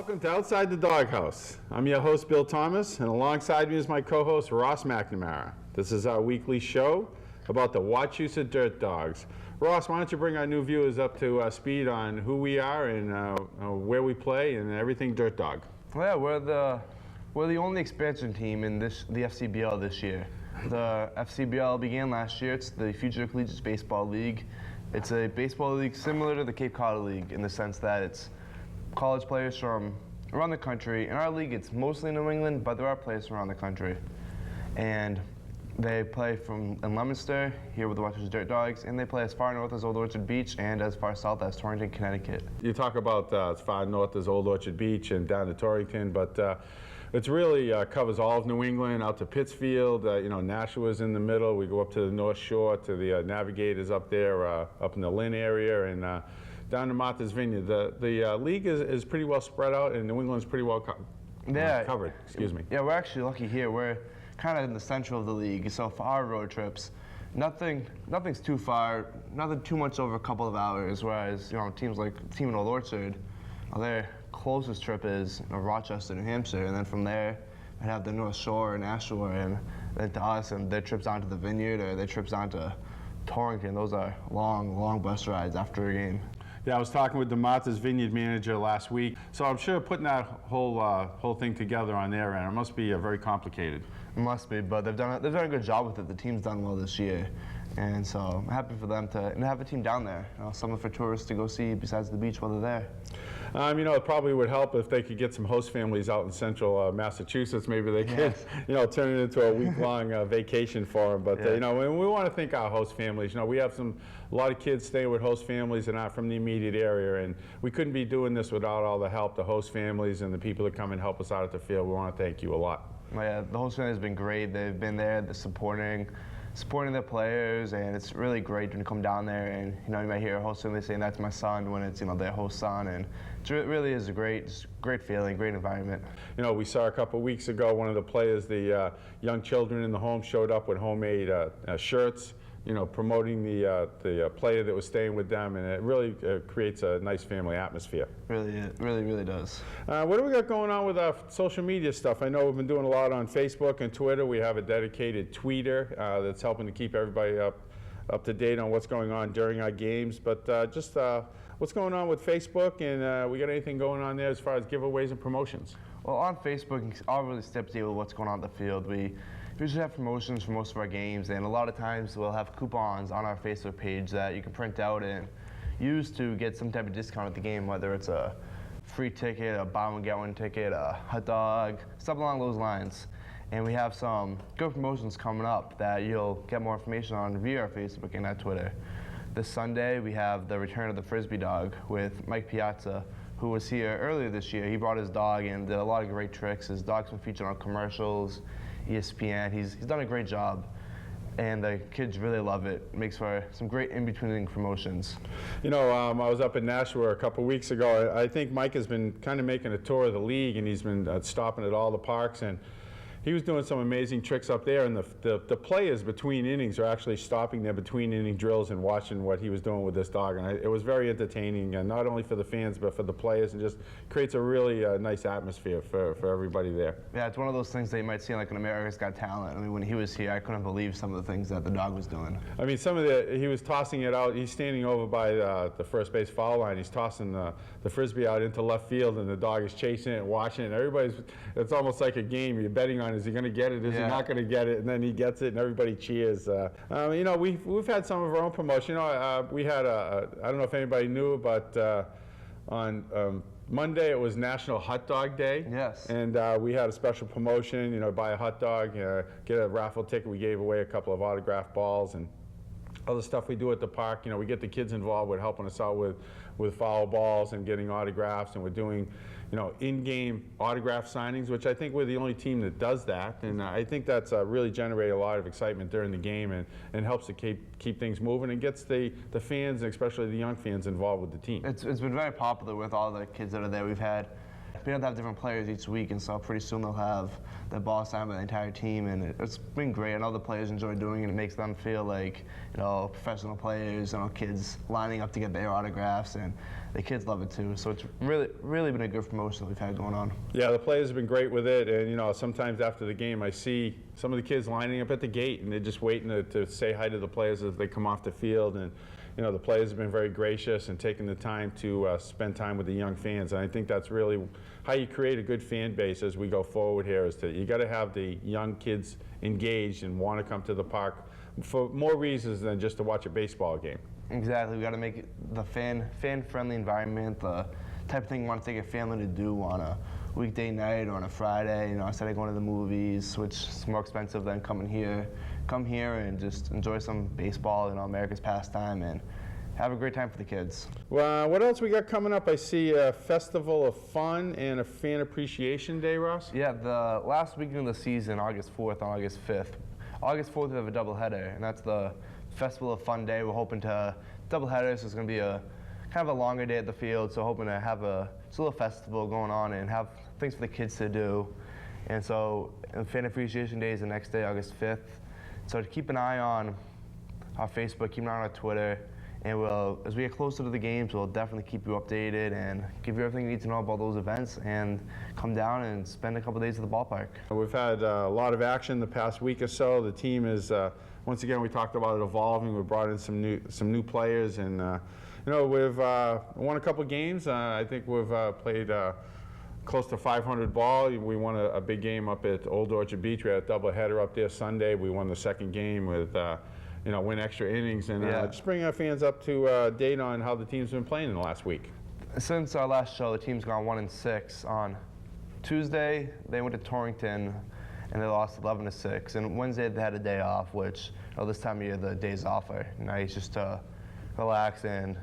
Welcome to Outside the Doghouse. I'm your host, Bill Thomas, and alongside me is my co-host, Ross McNamara. This is our weekly show about the Wachusett Dirt Dogs. Ross, why don't you bring our new viewers up to speed on who we are and where we play and everything Dirt Dog. Well, yeah, we're the only expansion team in the FCBL this year. The FCBL began last year. It's the Future Collegiate Baseball League. It's a baseball league similar to the Cape Cod League in the sense that it's college players from around the country. In our league, it's mostly New England, but there are players from around the country. And they play in Leominster, here with the Wachusett Dirt Dogs, and they play as far north as Old Orchard Beach and as far south as Torrington, Connecticut. You talk about as far north as Old Orchard Beach and down to Torrington, but it really covers all of New England, out to Pittsfield. Nashua's in the middle. We go up to the North Shore, to the Navigators up there, up in the Lynn area, and down to Martha's Vineyard. The league is pretty well spread out, and New England's pretty well covered. Excuse me. Yeah, we're actually lucky here. We're kind of in the center of the league, so for our road trips, nothing's too far, nothing too much over a couple of hours. Whereas teams like Team in Old Orchard, their closest trip is Rochester, New Hampshire, and then from there, I'd have the North Shore and Nashua, and then to us, and their trips down to the Vineyard or their trips down to Torrington. Those are long bus rides after a game. Yeah, I was talking with the Martha's Vineyard manager last week, so I'm sure putting that whole thing together on their end, it must be very complicated. It must be, but they've done a good job with it. The team's done well this year, and so I'm happy for them to have a team down there. Something for tourists to go see besides the beach while they're there. It probably would help if they could get some host families out in central Massachusetts. Maybe they could, turn it into a week-long vacation for them. But we want to thank our host families. We have a lot of kids staying with host families and not from the immediate area, and we couldn't be doing this without all the help, the host families and the people that come and help us out at the field. We want to thank you a lot. Yeah, the host family has been great. They've been there, they're supporting their players, and it's really great when you come down there and you might hear a host family saying that's my son when it's their host son, and it really is a great feeling, great environment. We saw a couple weeks ago one of the players, the young children in the home showed up with homemade shirts, promoting the player that was staying with them, and it really creates a nice family atmosphere. Really does. What do we got going on with our social media stuff? I know we've been doing a lot on Facebook and Twitter. We have a dedicated tweeter that's helping to keep everybody up to date on what's going on during our games. But what's going on with Facebook, and we got anything going on there as far as giveaways and promotions? Well, on Facebook, I'll really step to date with what's going on the field. We usually have promotions for most of our games, and a lot of times we'll have coupons on our Facebook page that you can print out and use to get some type of discount at the game, whether it's a free ticket, a buy one get one ticket, a hot dog, stuff along those lines. And we have some good promotions coming up that you'll get more information on via our Facebook and our Twitter. This Sunday we have the return of the Frisbee dog with Mike Piazza, who was here earlier this year. He brought his dog and did a lot of great tricks. His dog's been featured on commercials, ESPN. He's done a great job, and the kids really love it. It makes for some great in-between promotions. I was up in Nashua a couple weeks ago. I think Mike has been kind of making a tour of the league, and he's been stopping at all the parks, and he was doing some amazing tricks up there, and the players between innings are actually stopping their between inning drills and watching what he was doing with this dog. And it was very entertaining, not only for the fans but for the players, and just creates a really nice atmosphere for everybody there. Yeah, it's one of those things that you might see like in America's Got Talent. I mean, when he was here, I couldn't believe some of the things that the dog was doing. I mean, he was tossing it out. He's standing over by the first base foul line. He's tossing the Frisbee out into left field, and the dog is chasing it and watching it. It's almost like a game. You're betting on, is he going to get it? Is he not going to get it? And then he gets it, and everybody cheers. We've had some of our own promotion. We had I don't know if anybody knew, but on Monday it was National Hot Dog Day. Yes. And we had a special promotion. Buy a hot dog, get a raffle ticket. We gave away a couple of autographed balls and other stuff we do at the park. We get the kids involved with helping us out with foul balls and getting autographs, and we're doing in-game autograph signings, which I think we're the only team that does that, and I think that's really generated a lot of excitement during the game, and helps to keep things moving, and gets the fans, and especially the young fans, involved with the team. It's been very popular with all the kids that are there. We've had We have to have different players each week, and so pretty soon they'll have the ball assigned by the entire team, and it's been great. I know the players enjoy doing it. It makes them feel like, professional players, kids lining up to get their autographs, and the kids love it too. So it's really been a good promotion that we've had going on. Yeah, the players have been great with it, and sometimes after the game I see some of the kids lining up at the gate, and they're just waiting to say hi to the players as they come off the field, and the players have been very gracious and taking the time to spend time with the young fans, and I think that's really how you create a good fan base as we go forward here. Is you got to have the young kids engaged and want to come to the park for more reasons than just to watch a baseball game. Exactly. We got to make it the fan-friendly environment, the type of thing you want to take a family to do on a weekday night or on a Friday. Instead of going to the movies, which is more expensive than coming here. Come here and just enjoy some baseball, America's pastime, and have a great time for the kids. Well, what else we got coming up? I see a Festival of Fun and a Fan Appreciation Day, Ross? Yeah, the last weekend of the season, August 4th and August 5th. August 4th we have a doubleheader, and that's the Festival of Fun Day. We're hoping to doubleheader, so it's going to be a kind of a longer day at the field, so hoping to have just a little festival going on and have things for the kids to do. And so Fan Appreciation Day is the next day, August 5th. So to keep an eye on our Facebook, keep an eye on our Twitter, and as we get closer to the games, we'll definitely keep you updated and give you everything you need to know about those events, and come down and spend a couple days at the ballpark. We've had a lot of action the past week or so. The team is, once again, we talked about it evolving. We brought in some new players, and we've won a couple games. I think we've played close to 500 ball. We won a big game up at Old Orchard Beach. We had a doubleheader up there Sunday. We won the second game with win extra innings, and just bring our fans up to date on how the team's been playing in the last week. Since our last show, the team's gone 1-6. On Tuesday, they went to Torrington, and they lost 11-6. And Wednesday, they had a day off, which this time of year, the days off are nice just to relax. And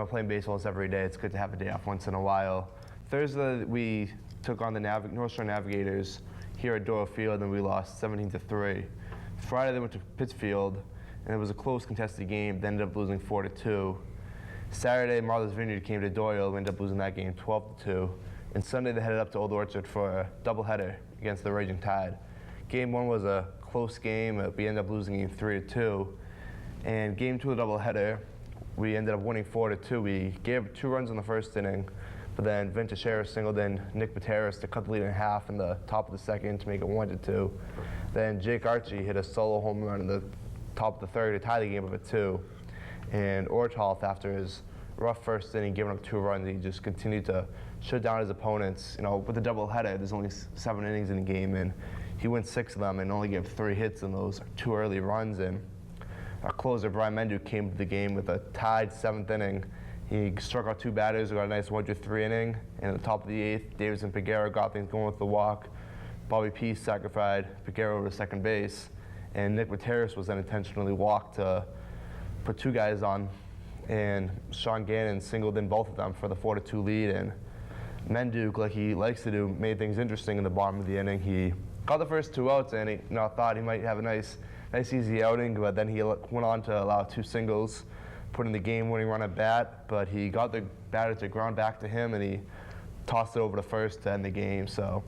playing baseball is every day. It's good to have a day off once in a while. Thursday, we took on the North Shore Navigators here at Doyle Field, and we lost 17-3. Friday, they went to Pittsfield, and it was a close contested game. They ended up losing 4-2. Saturday, Martha's Vineyard came to Doyle. We ended up losing that game 12-2. And Sunday, they headed up to Old Orchard for a doubleheader against the Raging Tide. Game 1 was a close game. We ended up losing game 3-2. And game 2 of the doubleheader, we ended up winning 4-2. We gave 2 runs in the first inning, but then Vin Teixeira singled in Nick Pateras to cut the lead in half in the top of the second to make it 1-2. Then Jake Archie hit a solo home run in the top of the third to tie the game up at 2. And Ortolf, after his rough first inning, giving up 2 runs, he just continued to shut down his opponents. With the doubleheader, there's only 7 innings in the game, and he went 6 of them and only gave 3 hits in those 2 early runs. And our closer, Brian Mendu, came to the game with a tied 7th inning. He struck out 2 batters, got a nice 1-3 inning, and at the top of the 8th, Davidson Peguero got things going with the walk. Bobby Pease sacrificed Peguero to second base, and Nick Pateras was then intentionally walked to put 2 guys on, and Sean Gannon singled in both of them for the 4-2 lead. And Menduke, like he likes to do, made things interesting in the bottom of the inning. He got the first 2 outs, and he thought he might have a nice easy outing, but then he went on to allow 2 singles, put in the game-winning run at bat, but he got the batter to ground back to him, and he tossed it over to first to end the game. So,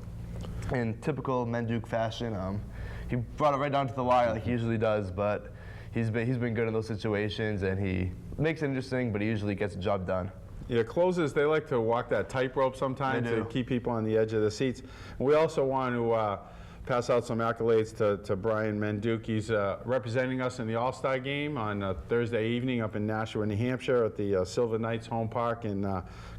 in typical Menduke fashion, he brought it right down to the wire like he usually does, but he's been good in those situations, and he makes it interesting, but he usually gets the job done. Yeah, closers, they like to walk that tightrope sometimes to keep people on the edge of the seats. We also want to pass out some accolades to Brian Menduke. He's representing us in the All-Star game on Thursday evening up in Nashua, New Hampshire at the Silver Knights home park. And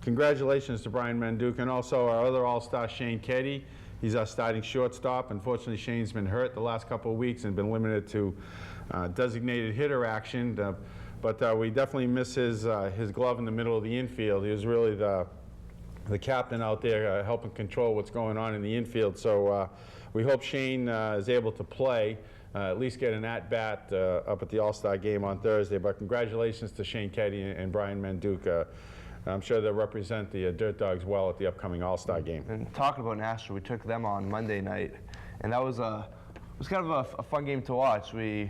congratulations to Brian Menduke, and also our other All-Star, Shane Keddy. He's our starting shortstop. Unfortunately, Shane's been hurt the last couple of weeks and been limited to designated hitter action. But we definitely miss his glove in the middle of the infield. He was really the captain out there helping control what's going on in the infield. So we hope Shane is able to play, at least get an at-bat up at the All-Star game on Thursday. But congratulations to Shane Keddy and Brian Menduke. I'm sure they'll represent the Dirt Dogs well at the upcoming All-Star game. And talking about Nashua, we took them on Monday night, and that was kind of a fun game to watch. Well,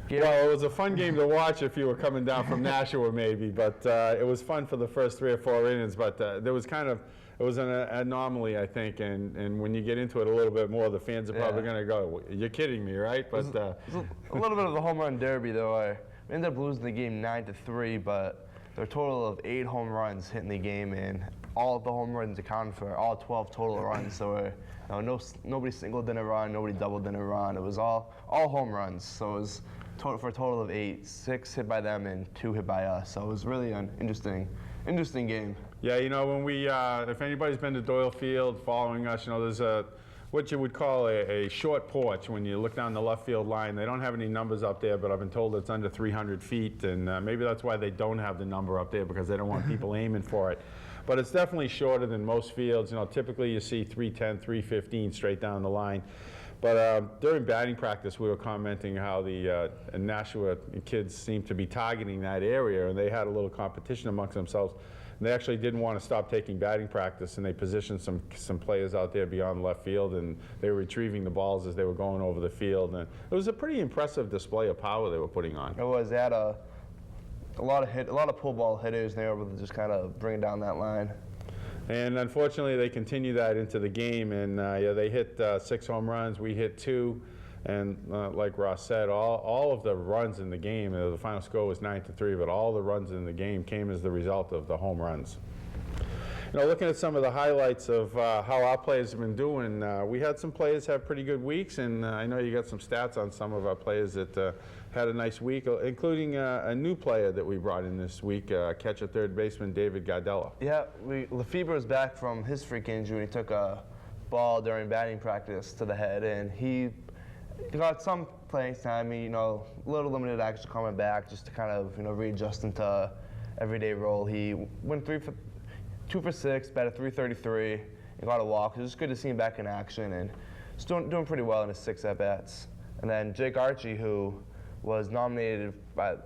it was a fun game to watch if you were coming down from Nashua maybe, but it was fun for the first 3 or 4 innings, but there was kind of it was an anomaly, I think, and when you get into it a little bit more, the fans are probably going to go, "You're kidding me, right?" But it was a little bit of the home run derby, though. We ended up losing the game 9-3, but there were a total of 8 home runs hit in the game, and all of the home runs accounted for all 12 total runs. So nobody singled in a run, nobody doubled in a run. It was all home runs. So it was for a total of 8, 6 hit by them and 2 hit by us. So it was really an interesting game. Yeah, when we, if anybody's been to Doyle Field following us, there's what you would call a short porch when you look down the left field line. They don't have any numbers up there, but I've been told it's under 300 feet, and maybe that's why they don't have the number up there, because they don't want people aiming for it. But it's definitely shorter than most fields. Typically you see 310, 315 straight down the line. But during batting practice, we were commenting how the Nashua kids seemed to be targeting that area, and they had a little competition amongst themselves. And they actually didn't want to stop taking batting practice, and they positioned some players out there beyond left field, and they were retrieving the balls as they were going over the field. And it was a pretty impressive display of power they were putting on. It was. They had a lot of pull ball hitters, and they were able to just kind of bring it down that line. And unfortunately, they continue that into the game, and they hit 6 home runs. We hit 2, and like Ross said, all of the runs in the game, the final score was 9-3, but all the runs in the game came as the result of the home runs. Looking at some of the highlights of how our players have been doing, we had some players have pretty good weeks, and I know you got some stats on some of our players that had a nice week, including a new player that we brought in this week, catcher third baseman David Gardella. Yeah, Lefebvre was back from his freak injury. He took a ball during batting practice to the head, and he got some playing time. A little limited action coming back, just to kind of readjust into everyday role. He went 2 for 6, batted .333, and got a walk. It was just good to see him back in action, and he's doing pretty well in his 6 at-bats. And then Jake Archie, who was nominated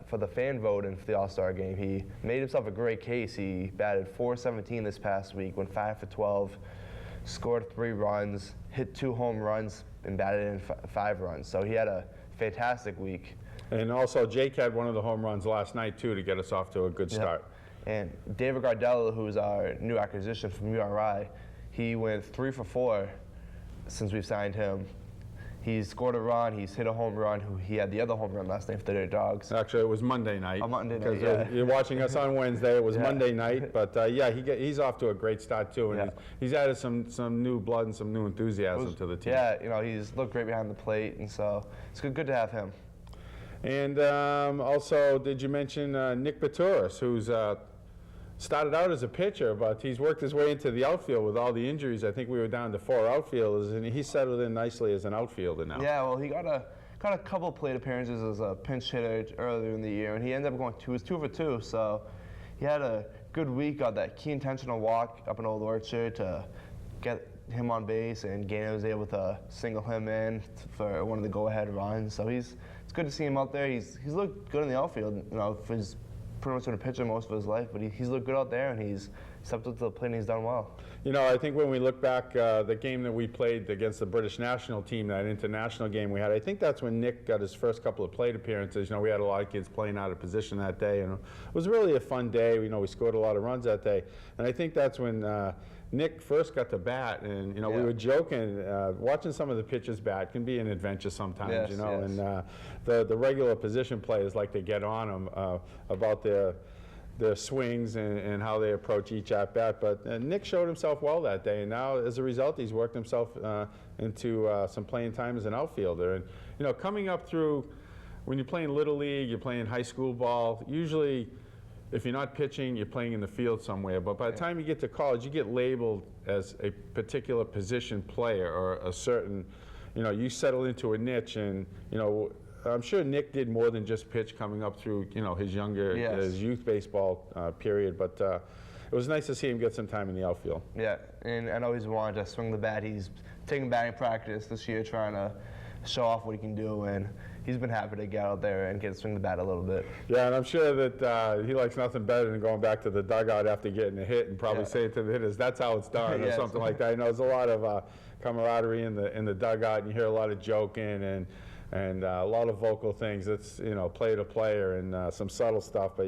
for the fan vote and for the All-Star game, he made himself a great case. He batted .417 this past week, went 5 for 12, scored 3 runs, hit 2 home runs, and batted in 5 runs. So he had a fantastic week. And also, Jake had one of the home runs last night, too, to get us off to a good start. And David Gardella, who's our new acquisition from URI, he went 3 for 4 since we've signed him. He's scored a run, he's hit a home run. He had the other home run last night for the Dogs. Actually, it was Monday night. Monday night, because you're watching us on Wednesday. It was Monday night, but he's off to a great start too, and he's added some new blood and some new enthusiasm to the team. Yeah, he's looked great behind the plate, and so it's good to have him. And also, did you mention Nick Baturis, who's started out as a pitcher, but he's worked his way into the outfield with all the injuries. I think we were down to 4 outfielders, and he's settled in nicely as an outfielder now. Yeah, well, he got a couple plate appearances as a pinch hitter earlier in the year, and he ended up going 2 for 2. So he had a good week, got that key intentional walk up in Old Orchard to get him on base, and Gainer was able to single him in for one of the go-ahead runs. So it's good to see him out there. He's looked good in the outfield. He's pretty much been a pitcher most of his life, but he's looked good out there, and he's stepped up to the plate and he's done well. I think when we look back, the game that we played against the British national team, that international game we had, I think that's when Nick got his first couple of plate appearances. We had a lot of kids playing out of position that day, and it was really a fun day. We scored a lot of runs that day, and I think that's when Nick first got to bat, and we were joking, watching some of the pitchers bat can be an adventure sometimes, and the regular position players like to get on them about their swings and how they approach each at bat. But Nick showed himself well that day, and now as a result, he's worked himself into some playing time as an outfielder. And coming up through, when you're playing Little League, you're playing high school ball, usually if you're not pitching, you're playing in the field somewhere. But by the time you get to college, you get labeled as a particular position player or a certain, you settle into a niche. And, I'm sure Nick did more than just pitch coming up through, his his youth baseball period. But it was nice to see him get some time in the outfield. Yeah, and I know he's wanted to swing the bat. He's taking batting practice this year, trying to show off what he can do, and he's been happy to get out there and get to swing the bat a little bit. Yeah, and I'm sure that he likes nothing better than going back to the dugout after getting a hit and probably saying to the hitters, "That's how it's done," or something like that. There's a lot of camaraderie in the dugout, and you hear a lot of joking, and and a lot of vocal things. It's, you know, player to player and some subtle stuff, but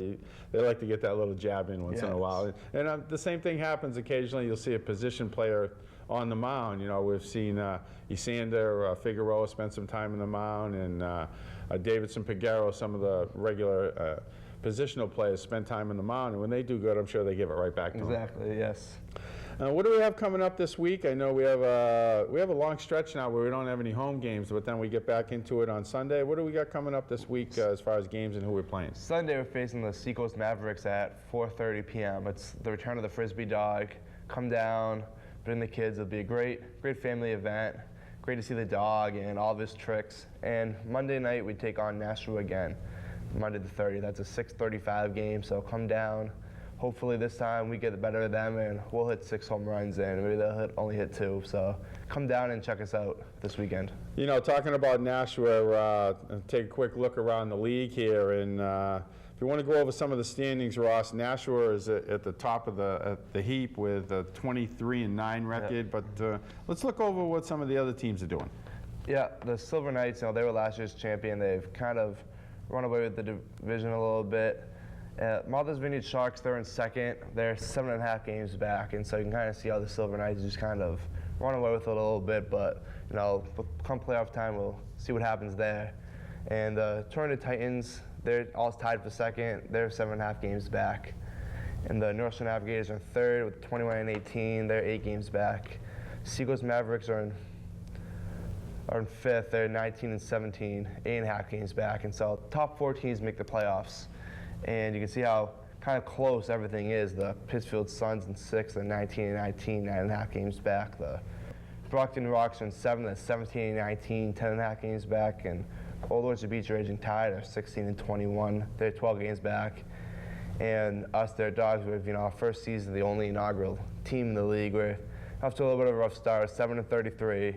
they like to get that little jab in once in a while. And the same thing happens occasionally. You'll see a position player on the mound. You know, we've seen Isander Figueroa spend some time on the mound, and Davidson Peguero, some of the regular positional players spend time on the mound, and when they do good, I'm sure they give it right back to them. Exactly, yes. What do we have coming up this week? I know we have a long stretch now where we don't have any home games, but then we get back into it on Sunday. What do we got coming up this week as far as games and who we're playing? Sunday we're facing the Seacoast Mavericks at 4:30 p.m. It's the return of the Frisbee Dawg. Come down, bring the kids. It'll be a great family event. Great to see the dog and all of his tricks. And Monday night we take on Nashua again, Monday the 30th. That's a 6:35 game, so come down. Hopefully this time we get the better of them and we'll hit 6 home runs and maybe they'll only hit 2. So come down and check us out this weekend. You know, talking about Nashua, take a quick look around the league here, and if you want to go over some of the standings, Ross, Nashua is at the top of the heap with a 23-9 record. Yep. But let's look over what some of the other teams are doing. Yeah, the Silver Knights, you know, they were last year's champion. They've kind of run away with the division a little bit. Martha's Vineyard Sharks, they're in second. They're 7.5 games back, and so you can kind of see how the Silver Knights just kind of run away with it a little bit. But you know, come playoff time, we'll see what happens there. And the Toronto Titans, they're all tied for second. They're 7.5 games back. And the North Shore Navigators are in third with 21-18. They're 8 games back. Seacoast Mavericks are in fifth. They're 19-17, 8.5 games back. And so top 4 teams make the playoffs. And you can see how kind of close everything is. The Pittsfield Suns in 6th, they're 19-19, 9.5 games back. The Brockton Rocks are in 7th, that's 17-19, 10.5 games back. And Old Orchard Beach Raging Tide are 16-21, they're 12 games back. And us, their Dogs, with, you know, our first season, the only inaugural team in the league. We're off to a little bit of a rough start, 7-33.